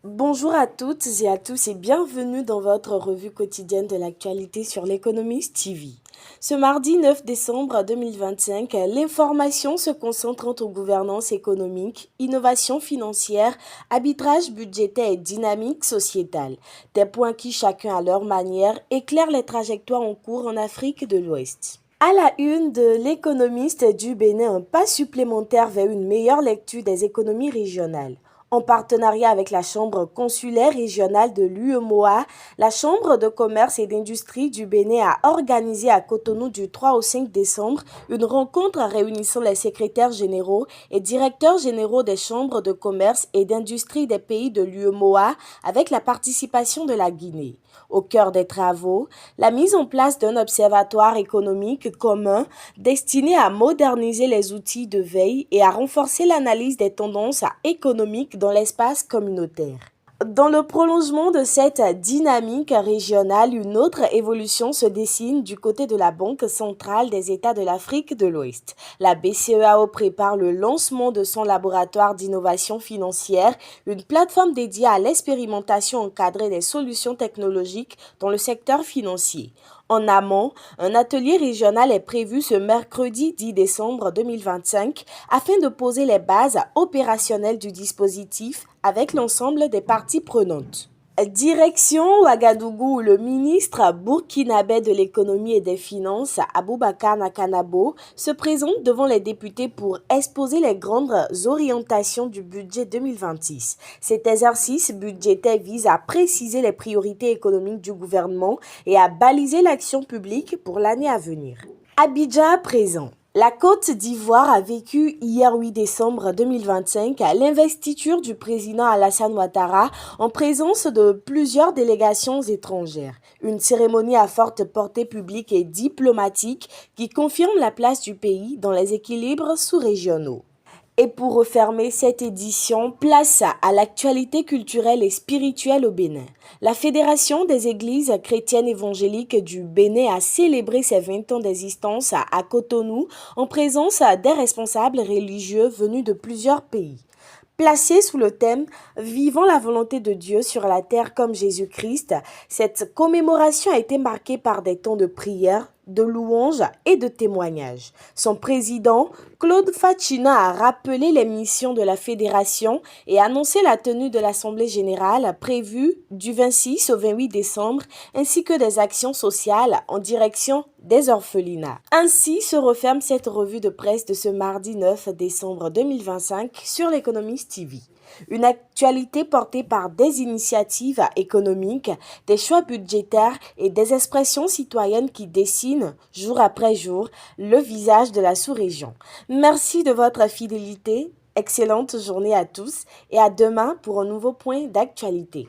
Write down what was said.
Bonjour à toutes et à tous et bienvenue dans votre revue quotidienne de l'actualité sur l'Economist TV. Ce mardi 9 décembre 2025, l'information se concentre aux gouvernances économiques, innovation financière, arbitrage budgétaire et dynamique sociétale. Des points qui, chacun à leur manière, éclairent les trajectoires en cours en Afrique de l'Ouest. À la une de l'Économiste du Bénin, un pas supplémentaire vers une meilleure lecture des économies régionales. En partenariat avec la Chambre consulaire régionale de l'UEMOA, la Chambre de commerce et d'industrie du Bénin a organisé à Cotonou du 3 au 5 décembre une rencontre réunissant les secrétaires généraux et directeurs généraux des chambres de commerce et d'industrie des pays de l'UEMOA avec la participation de la Guinée. Au cœur des travaux, la mise en place d'un observatoire économique commun destiné à moderniser les outils de veille et à renforcer l'analyse des tendances économiques dans l'espace communautaire. Dans le prolongement de cette dynamique régionale, une autre évolution se dessine du côté de la Banque centrale des États de l'Afrique de l'Ouest. La BCEAO prépare le lancement de son laboratoire d'innovation financière, une plateforme dédiée à l'expérimentation encadrée des solutions technologiques dans le secteur financier. En amont, un atelier régional est prévu ce mercredi 10 décembre 2025 afin de poser les bases opérationnelles du dispositif avec l'ensemble des parties prenantes. Direction Ouagadougou, où le ministre burkinabé de l'économie et des finances, Aboubakar Nakanabo, se présente devant les députés pour exposer les grandes orientations du budget 2026. Cet exercice budgétaire vise à préciser les priorités économiques du gouvernement et à baliser l'action publique pour l'année à venir. Abidjan à présent. La Côte d'Ivoire a vécu hier 8 décembre 2025 l'investiture du président Alassane Ouattara en présence de plusieurs délégations étrangères. Une cérémonie à forte portée publique et diplomatique qui confirme la place du pays dans les équilibres sous-régionaux. Et pour refermer cette édition, place à l'actualité culturelle et spirituelle au Bénin. La Fédération des Églises chrétiennes évangéliques du Bénin a célébré ses 20 ans d'existence à Cotonou en présence des responsables religieux venus de plusieurs pays. Placée sous le thème « Vivons la volonté de Dieu sur la terre comme Jésus-Christ », cette commémoration a été marquée par des temps de prière, de louanges et de témoignages. Son président, Claude Fachina, a rappelé les missions de la fédération et annoncé la tenue de l'Assemblée générale prévue du 26 au 28 décembre, ainsi que des actions sociales en direction des orphelinats. Ainsi se referme cette revue de presse de ce mardi 9 décembre 2025 sur l'Economist TV. Une actualité portée par des initiatives économiques, des choix budgétaires et des expressions citoyennes qui dessinent, jour après jour, le visage de la sous-région. Merci de votre fidélité, excellente journée à tous et à demain pour un nouveau point d'actualité.